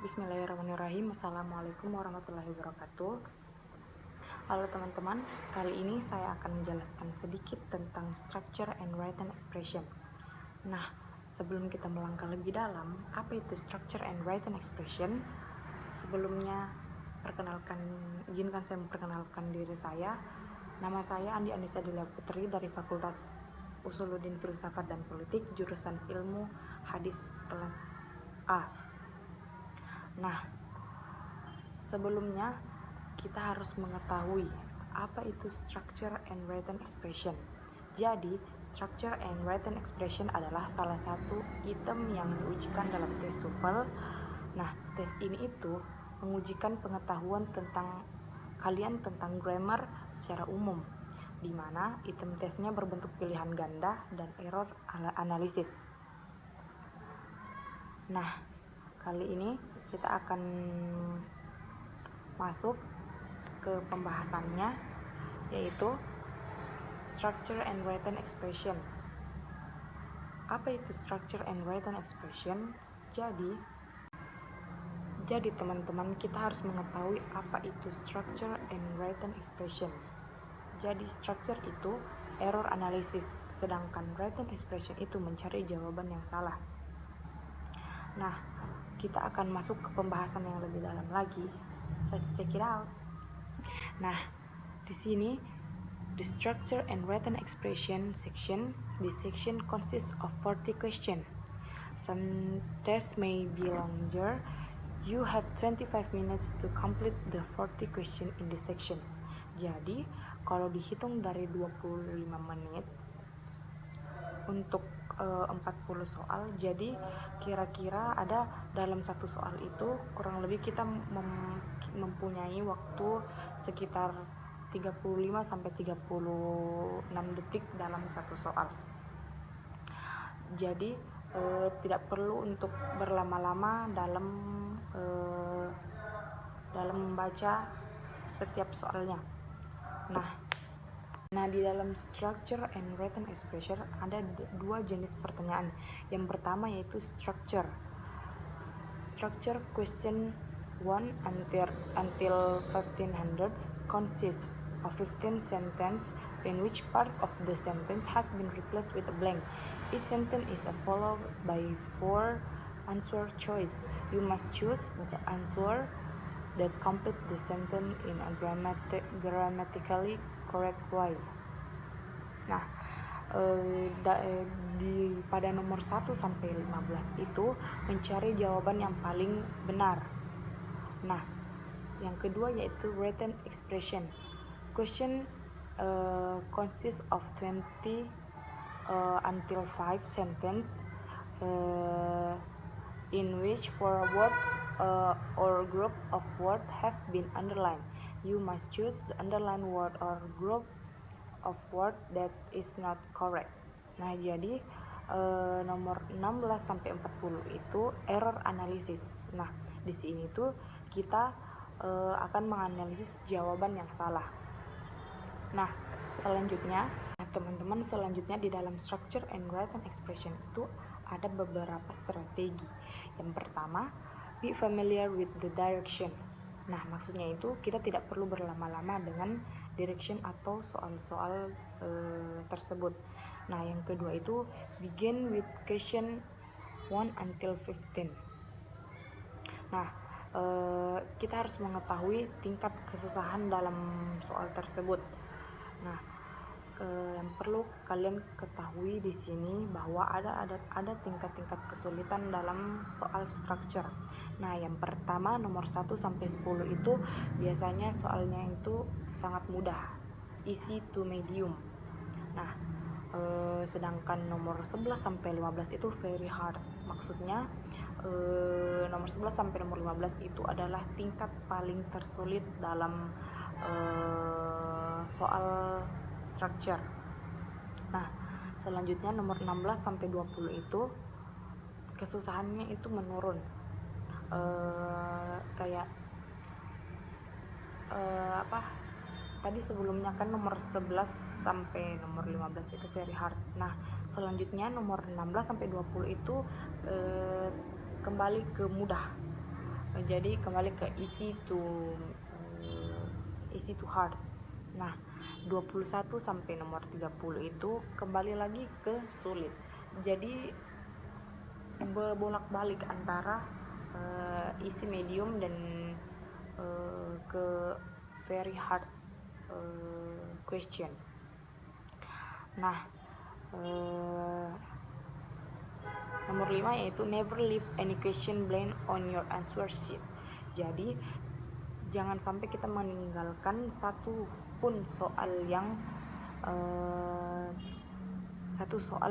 Bismillahirrahmanirrahim. Assalamualaikum warahmatullahi wabarakatuh. Halo teman-teman, kali ini saya akan menjelaskan sedikit tentang structure and written expression. Nah, sebelum kita melangkah lebih dalam, apa itu structure and written expression? Sebelumnya, izinkan saya memperkenalkan diri saya. Nama saya Andi Anissa Delia Putri dari Fakultas Usuluddin Filsafat dan Politik, jurusan Ilmu Hadis kelas A. Nah, sebelumnya kita harus mengetahui apa itu structure and written expression. Jadi, structure and written expression adalah salah satu item yang diujikan dalam tes TOEFL. Nah, tes ini itu mengujikan pengetahuan tentang kalian tentang grammar secara umum, di mana item tesnya berbentuk pilihan ganda dan error analisis. Nah, kali ini kita akan masuk ke pembahasannya, yaitu structure and written expression. Apa itu structure and written expression? Jadi teman-teman, kita harus mengetahui apa itu structure and written expression. Jadi structure itu error analysis, sedangkan written expression itu mencari jawaban yang salah. Nah, kita akan masuk ke pembahasan yang lebih dalam lagi. Let's check it out. Nah, di sini the structure and written expression section. This section consists of 40 questions. Some tests may be longer. You have 25 minutes to complete the 40 question in this section. Jadi, kalau dihitung dari 25 menit untuk 40 soal, jadi kira-kira ada dalam satu soal itu kurang lebih kita mempunyai waktu sekitar 35-36 detik dalam satu soal. Jadi tidak perlu untuk berlama-lama dalam membaca setiap soalnya. Nah, di dalam structure and written expression ada dua jenis pertanyaan. Yang pertama yaitu structure. Structure question 1 until 1500s consists of 15 sentences in which part of the sentence has been replaced with a blank. Each sentence is followed by 4 answer choice. You must choose the answer that complete the sentence in a grammatically correct way. Nah, pada nomor 1 sampai 15 itu mencari jawaban yang paling benar. Nah, yang kedua yaitu written expression. Question consists of 20 until 5 sentence in which 4 word or group of word have been underlined. You must choose the underlined word or group of word that is not correct. Nah, jadi nomor 16 sampai 40 itu error analysis. Nah, di sini tuh kita akan menganalisis jawaban yang salah. Nah, selanjutnya di dalam structure and written expression itu ada beberapa strategi. Yang pertama, be familiar with the direction. Nah, maksudnya itu kita tidak perlu berlama-lama dengan direction atau soal-soal tersebut. Nah, yang kedua itu begin with question 1 until 15. Nah, kita harus mengetahui tingkat kesusahan dalam soal tersebut. Nah, yang perlu kalian ketahui di sini bahwa ada tingkat-tingkat kesulitan dalam soal structure. Nah, yang pertama nomor 1 sampai 10 itu biasanya soalnya itu sangat mudah, easy to medium. Nah, sedangkan nomor 11 sampai 15 itu very hard. Maksudnya nomor 11 sampai nomor 15 itu adalah tingkat paling tersulit dalam soal structure. Nah, selanjutnya nomor 16 sampai 20 itu kesusahannya itu menurun. Tadi sebelumnya kan nomor 11 sampai nomor 15 itu very hard. Nah, selanjutnya nomor 16 sampai 20 itu kembali ke mudah. Jadi kembali ke easy to hard. Nah, 21 sampai nomor 30 itu kembali lagi ke sulit. Jadi berbolak-balik antara easy, medium, dan ke very hard question. Nah, nomor 5 yaitu never leave any question blank on your answer sheet. Jadi jangan sampai kita meninggalkan satu soal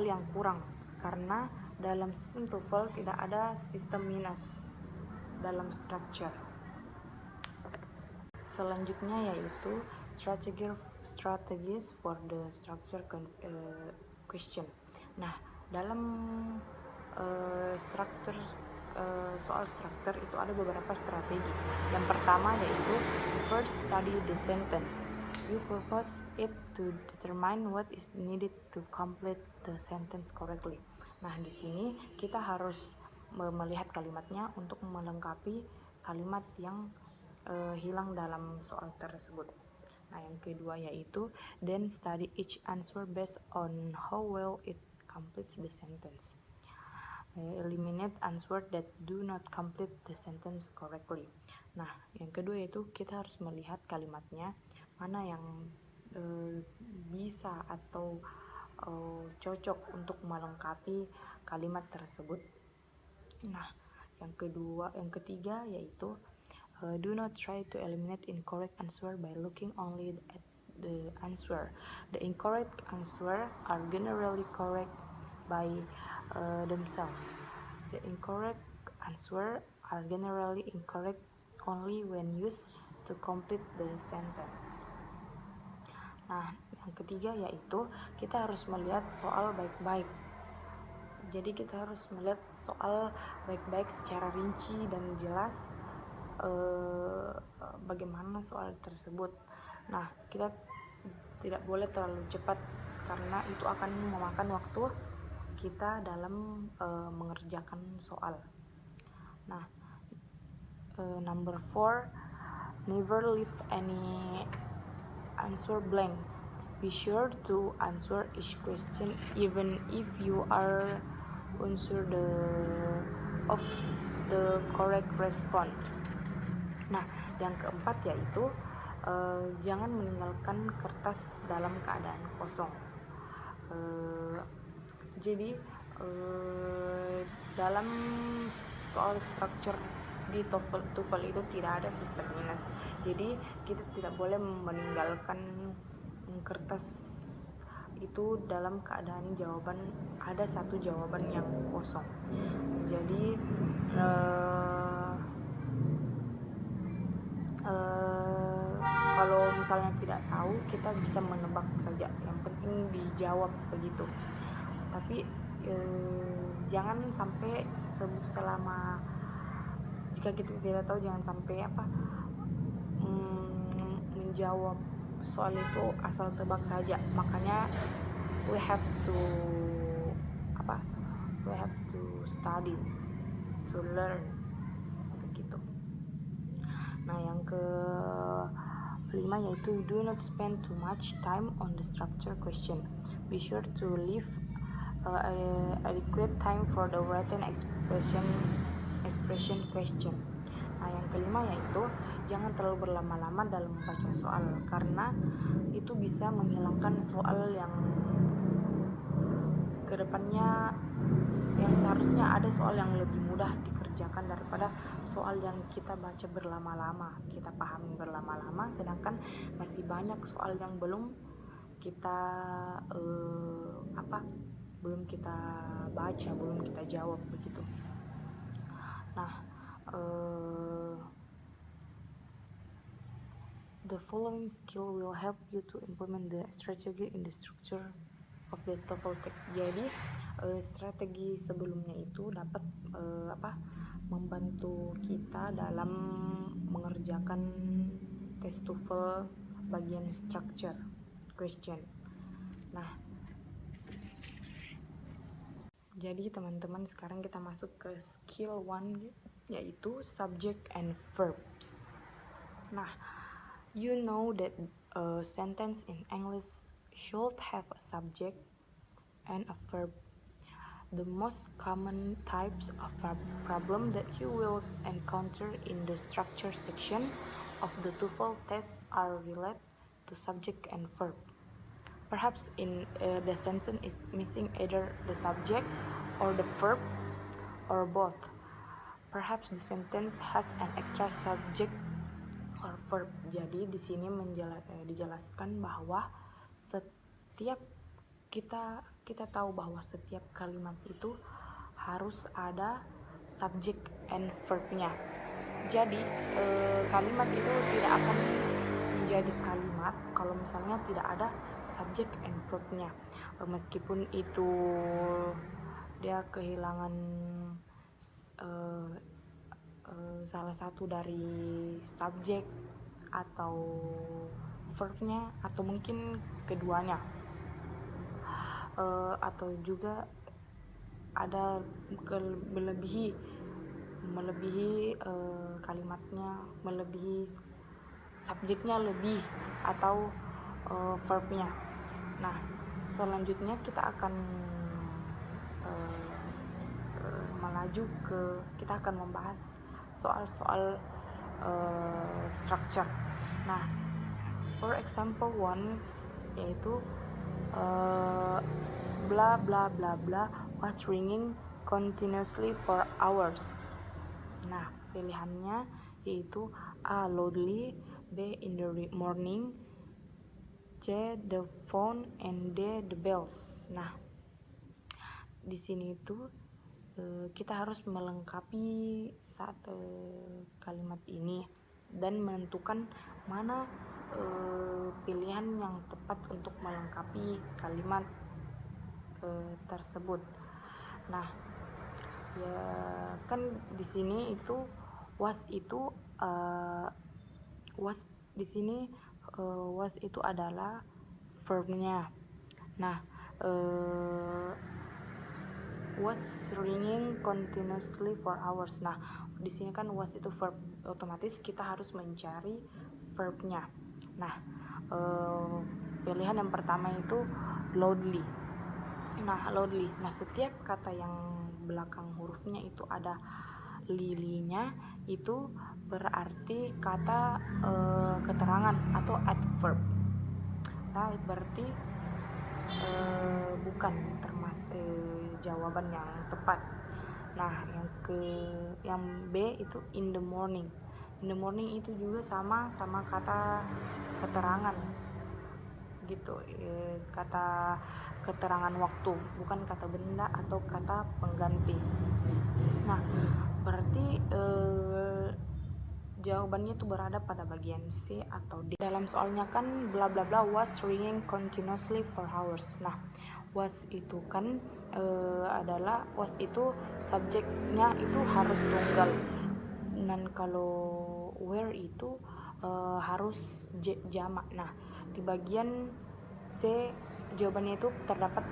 yang kurang, karena dalam sistem TOEFL tidak ada sistem minus dalam structure. Selanjutnya yaitu strategies for the structure question. Nah, dalam soal struktur itu ada beberapa strategi. Yang pertama yaitu first study the sentence. You purpose it to determine what is needed to complete the sentence correctly. Nah, di sini kita harus melihat kalimatnya untuk melengkapi kalimat yang hilang dalam soal tersebut. Nah, yang kedua yaitu then study each answer based on how well it completes the sentence. Eliminate answer that do not complete the sentence correctly. Nah, yang kedua yaitu kita harus melihat kalimatnya mana yang bisa atau cocok untuk melengkapi kalimat tersebut. Nah, yang ketiga yaitu do not try to eliminate incorrect answer by looking only at the answer. The incorrect answer are generally correct by themselves. The incorrect answer are generally incorrect only when used to complete the sentence. Nah, yang ketiga yaitu kita harus melihat soal baik-baik. Jadi kita harus melihat soal baik-baik secara rinci dan jelas bagaimana soal tersebut. Nah, kita tidak boleh terlalu cepat karena itu akan memakan waktu kita dalam mengerjakan soal. Nah, number 4, never leave any answer blank. Be sure to answer each question even if you are unsure of the correct response. Nah, yang keempat yaitu jangan meninggalkan kertas dalam keadaan kosong. Jadi dalam soal structure di TOEFL itu tidak ada sistem minus. Jadi kita tidak boleh meninggalkan kertas itu dalam keadaan ada satu jawaban yang kosong. Jadi kalau misalnya tidak tahu, kita bisa menebak saja, yang penting dijawab begitu. Tapi jangan sampai jika kita tidak tahu, jangan sampai menjawab soal itu asal tebak saja. Makanya we have to study, to learn begitu. Nah, yang kelima yaitu do not spend too much time on the structure question. Be sure to leave adequate time for the written expression question. Nah, yang kelima yaitu jangan terlalu berlama-lama dalam membaca soal, karena itu bisa menghilangkan soal yang kedepannya, yang seharusnya ada soal yang lebih mudah dikerjakan daripada soal yang kita baca berlama-lama, kita pahami berlama-lama, sedangkan masih banyak soal yang belum kita baca, belum kita jawab begitu. Nah, the following skill will help you to implement the strategy in the structure of the TOEFL text. Jadi strategi sebelumnya itu dapat membantu kita dalam mengerjakan tes TOEFL bagian structure question. Nah, jadi teman-teman, sekarang kita masuk ke skill 1 yaitu subject and verbs. Nah, you know that a sentence in English should have a subject and a verb. The most common types of problem that you will encounter in the structure section of the TOEFL test are related to subject and verb. Perhaps in the sentence is missing either the subject or the verb or both. Perhaps the sentence has an extra subject or verb. Jadi di sini dijelaskan bahwa setiap kita tahu bahwa setiap kalimat itu harus ada subject and verb-nya. Jadi kalimat itu tidak akan menjadi kalimat kalau misalnya tidak ada subject and verb-nya. Meskipun itu dia kehilangan salah satu dari subjek atau verb-nya atau mungkin keduanya. Atau juga ada melebihi kalimatnya, melebihi subjeknya lebih atau verbnya. Nah, selanjutnya kita akan kita akan membahas soal-soal structure. Nah, for example one yaitu blah blah blah blah was ringing continuously for hours. Nah, pilihannya yaitu A. loudly, B. in the morning, C. the phone, and D. the bells. Nah, di sini itu kita harus melengkapi kalimat ini dan menentukan mana pilihan yang tepat untuk melengkapi kalimat tersebut. Nah, ya kan di sini itu was itu adalah verbnya. Nah, was ringing continuously for hours. Nah, di sini kan was itu verb, otomatis kita harus mencari verbnya. Nah, pilihan yang pertama itu loudly. Nah, loudly. Nah, setiap kata yang belakang hurufnya itu ada lilinya itu berarti kata keterangan atau adverb. Nah, berarti bukan termasuk jawaban yang tepat. Nah, yang B itu in the morning. In the morning itu juga sama kata keterangan gitu, kata keterangan waktu, bukan kata benda atau kata pengganti. Nah, berarti jawabannya itu berada pada bagian C atau D. Dalam soalnya kan bla bla bla was ringing continuously for hours. Nah, was itu kan adalah was itu subjeknya itu harus tunggal. Dan kalau where itu harus jamak. Nah, di bagian C jawabannya itu terdapat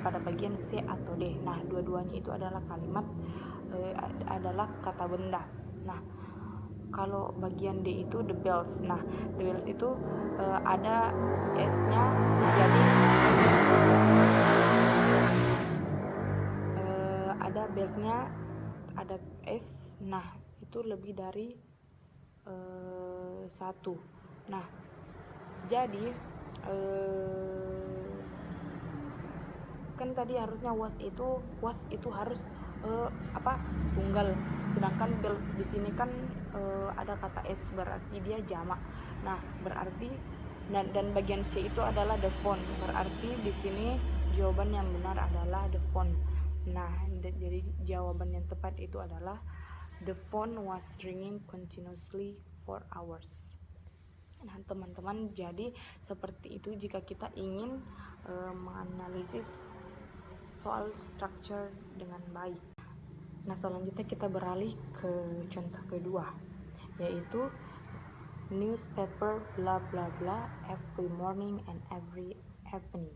pada bagian C atau D. Nah, dua-duanya itu adalah kalimat adalah kata benda. Nah, kalau bagian D itu the bells. Nah, the bells itu ada S-nya, jadi ada bells-nya, ada S. Nah, itu lebih dari satu. Nah, jadi kan tadi harusnya was itu harus tunggal, sedangkan bells di sini kan ada kata S, berarti dia jamak. Nah, berarti dan bagian C itu adalah the phone, berarti di sini jawaban yang benar adalah the phone. Nah, jadi jawaban yang tepat itu adalah the phone was ringing continuously for hours. Nah, teman-teman, jadi seperti itu jika kita ingin menganalisis soal structure dengan baik. Nah, selanjutnya kita beralih ke contoh kedua, yaitu newspaper bla bla bla every morning and every evening.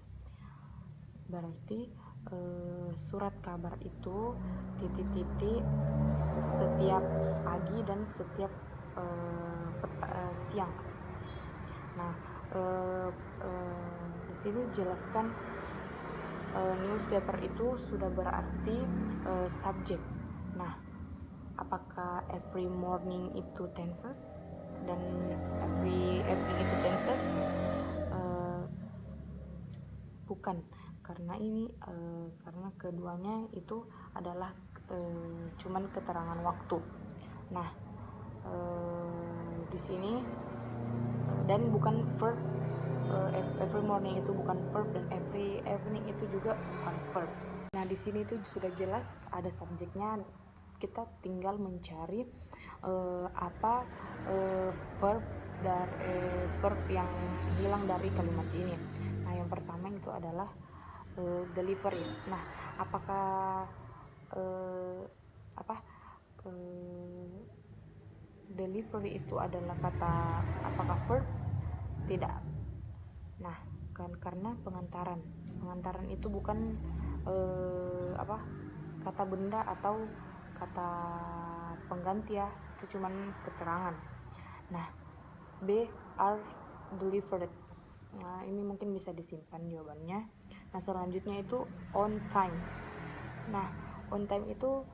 Berarti surat kabar itu titik-titik setiap pagi dan setiap siang. Nah, di sini jelaskan newspaper itu sudah berarti subjek. Nah, apakah every morning itu tenses dan every evening itu tenses? Bukan, karena ini karena keduanya itu adalah cuman keterangan waktu. Nah, di sini dan bukan verb. Every morning itu bukan verb dan every evening itu juga bukan verb. Nah, di sini itu sudah jelas ada subjeknya. Kita tinggal mencari apa verb yang hilang dari kalimat ini. Nah, yang pertama itu adalah delivery. Nah, apakah delivery itu adalah apakah verb? Tidak. Nah, karena pengantaran itu bukan kata benda atau kata pengganti ya, itu cuman keterangan. Nah, B, are delivered. Nah, ini mungkin bisa disimpan jawabannya. Nah, selanjutnya itu on time. Nah, on time itu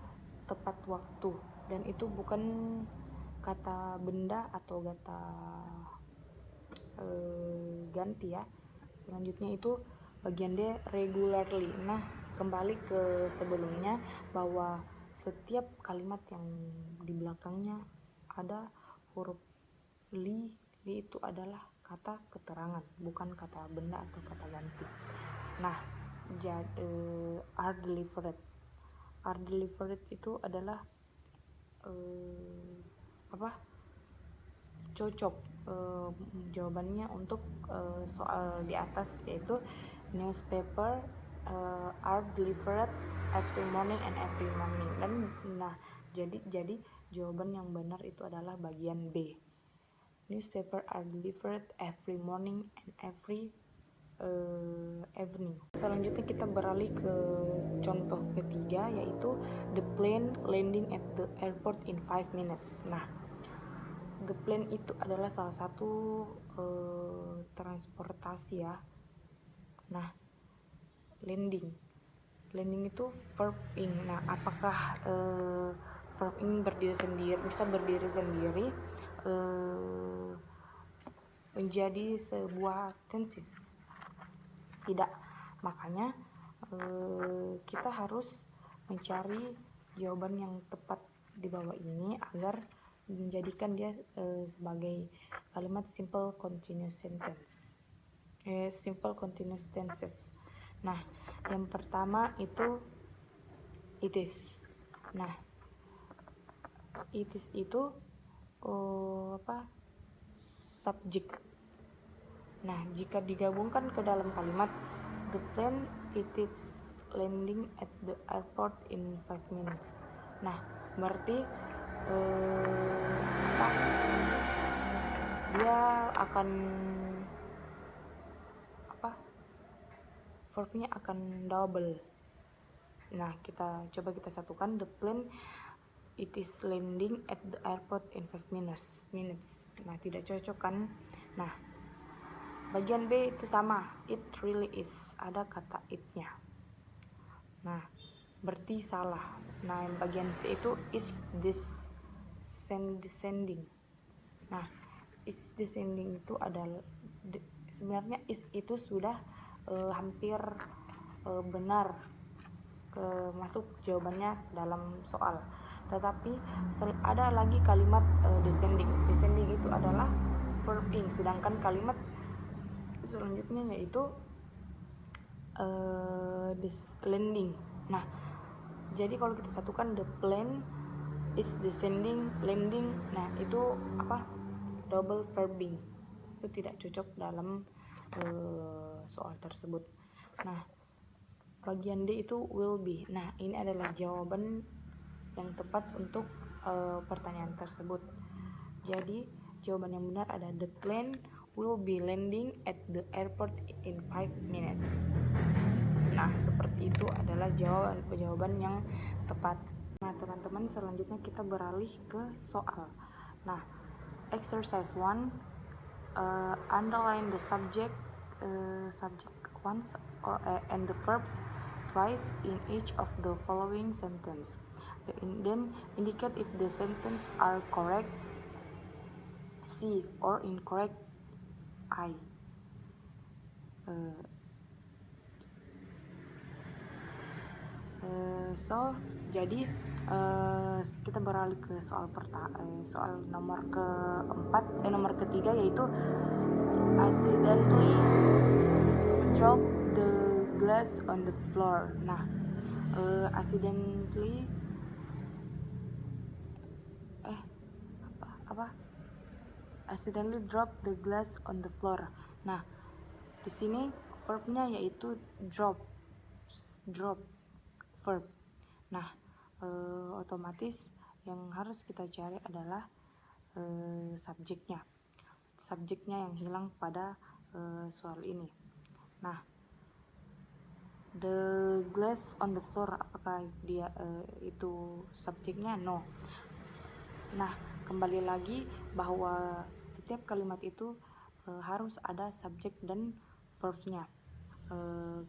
tepat waktu dan itu bukan kata benda atau kata ganti ya. Selanjutnya itu bagian D, regularly. Nah, kembali ke sebelumnya bahwa setiap kalimat yang di belakangnya ada huruf li itu adalah kata keterangan, bukan kata benda atau kata ganti. Nah, are delivered itu adalah cocok jawabannya untuk soal di atas, yaitu newspaper are delivered every morning and every morning. Dan jadi jawaban yang benar itu adalah bagian B. Newspaper are delivered every morning and every evening. Selanjutnya kita beralih ke contoh ketiga, yaitu the plane landing at the airport in 5 minutes. Nah, the plane itu adalah salah satu transportasi ya. Nah, landing itu verb ing. Nah, apakah verb ing bisa berdiri sendiri menjadi sebuah tenses? Tidak. Makanya kita harus mencari jawaban yang tepat di bawah ini agar menjadikan dia sebagai kalimat simple continuous tenses. Nah, yang pertama itu it is. Nah, it is itu subjek. Nah, jika digabungkan ke dalam kalimat the plane it is landing at the airport in 5 minutes. Nah, berarti dia akan verbnya akan double. Nah, kita satukan, the plane it is landing at the airport in 5 minutes. Nah, tidak cocok kan? Nah, bagian B itu sama, it really is, ada kata it-nya. Nah, berarti salah. Nah, yang bagian C itu is this descending. Nah, is descending itu adalah sebenarnya is itu sudah hampir benar masuk jawabannya dalam soal. Tetapi ada lagi kalimat descending. Descending itu adalah verb ing, sedangkan kalimat selanjutnya yaitu landing. Nah, jadi kalau kita satukan the plane is descending, landing, nah itu double verbing. Itu tidak cocok dalam soal tersebut. Nah, bagian D itu will be. Nah, ini adalah jawaban yang tepat untuk pertanyaan tersebut. Jadi jawaban yang benar ada the plane will be landing at the airport in 5 minutes. Nah, seperti itu adalah jawaban yang tepat. Nah, teman-teman, selanjutnya kita beralih ke soal. Nah, exercise 1, underline the subject once and the verb twice in each of the following sentence. Then indicate if the sentence are correct C or incorrect I. Jadi kita beralih ke soal nomor ketiga, yaitu accidentally drop the glass on the floor. Nah, accidentally drop the glass on the floor. Nah, di sini verbnya yaitu drop verb. Nah, otomatis yang harus kita cari adalah subjeknya yang hilang pada soal ini. Nah, the glass on the floor, apakah dia itu subjeknya? No. Nah, kembali lagi bahwa setiap kalimat itu harus ada subjek dan verbnya.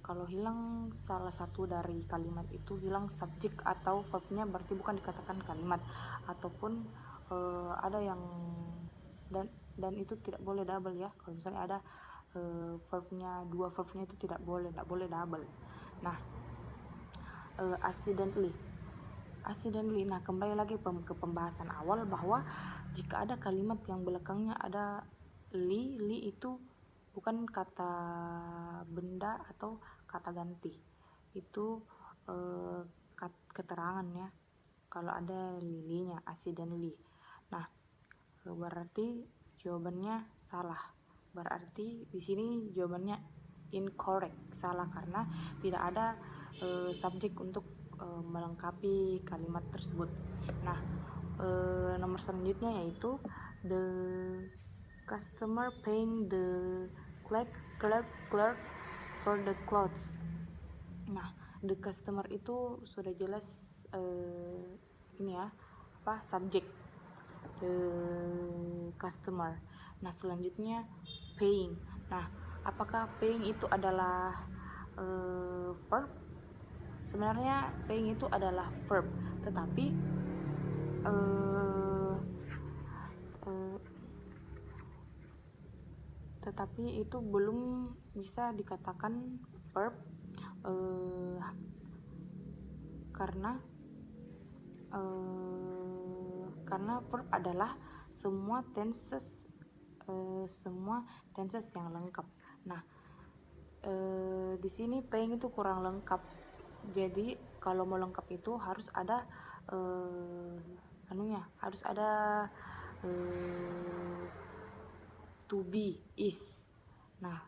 Kalau hilang salah satu dari kalimat itu, hilang subjek atau verbnya, berarti bukan dikatakan kalimat, ataupun ada yang dan itu tidak boleh double ya. Kalau misalnya ada dua verbnya itu tidak boleh double. Nah, accidentally. Nah, kembali lagi ke pembahasan awal bahwa jika ada kalimat yang belakangnya ada li itu bukan kata benda atau kata ganti, itu keterangan ya. Kalau ada lilinya, accidentally. Nah, berarti jawabannya salah. Berarti di sini jawabannya incorrect, salah, karena tidak ada subjek untuk melengkapi kalimat tersebut. Nah, nomor selanjutnya yaitu the customer paying the clerk for the clothes. Nah, the customer itu sudah jelas subjek, the customer. Nah, selanjutnya paying. Nah, apakah paying itu adalah verb? Sebenarnya paying itu adalah verb, tetapi itu belum bisa dikatakan verb karena verb adalah semua tenses yang lengkap. Nah, di sini paying itu kurang lengkap. Jadi kalau mau lengkap itu harus ada to be, is. Nah,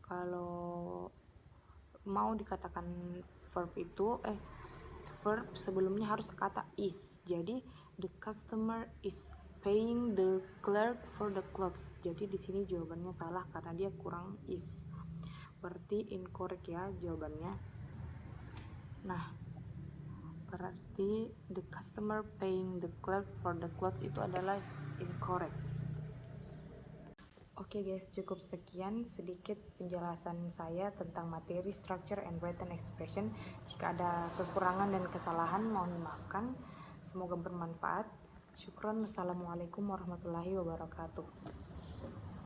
kalau mau dikatakan verb itu verb sebelumnya harus kata is. Jadi the customer is paying the clerk for the clothes. Jadi di sini jawabannya salah karena dia kurang is. Berarti incorrect ya jawabannya. Nah, berarti the customer paying the clerk for the clothes itu adalah incorrect. Oke guys, cukup sekian sedikit penjelasan saya tentang materi structure and written expression. Jika ada kekurangan dan kesalahan mohon dimaafkan. Semoga bermanfaat. Syukron. Wassalamualaikum warahmatullahi wabarakatuh.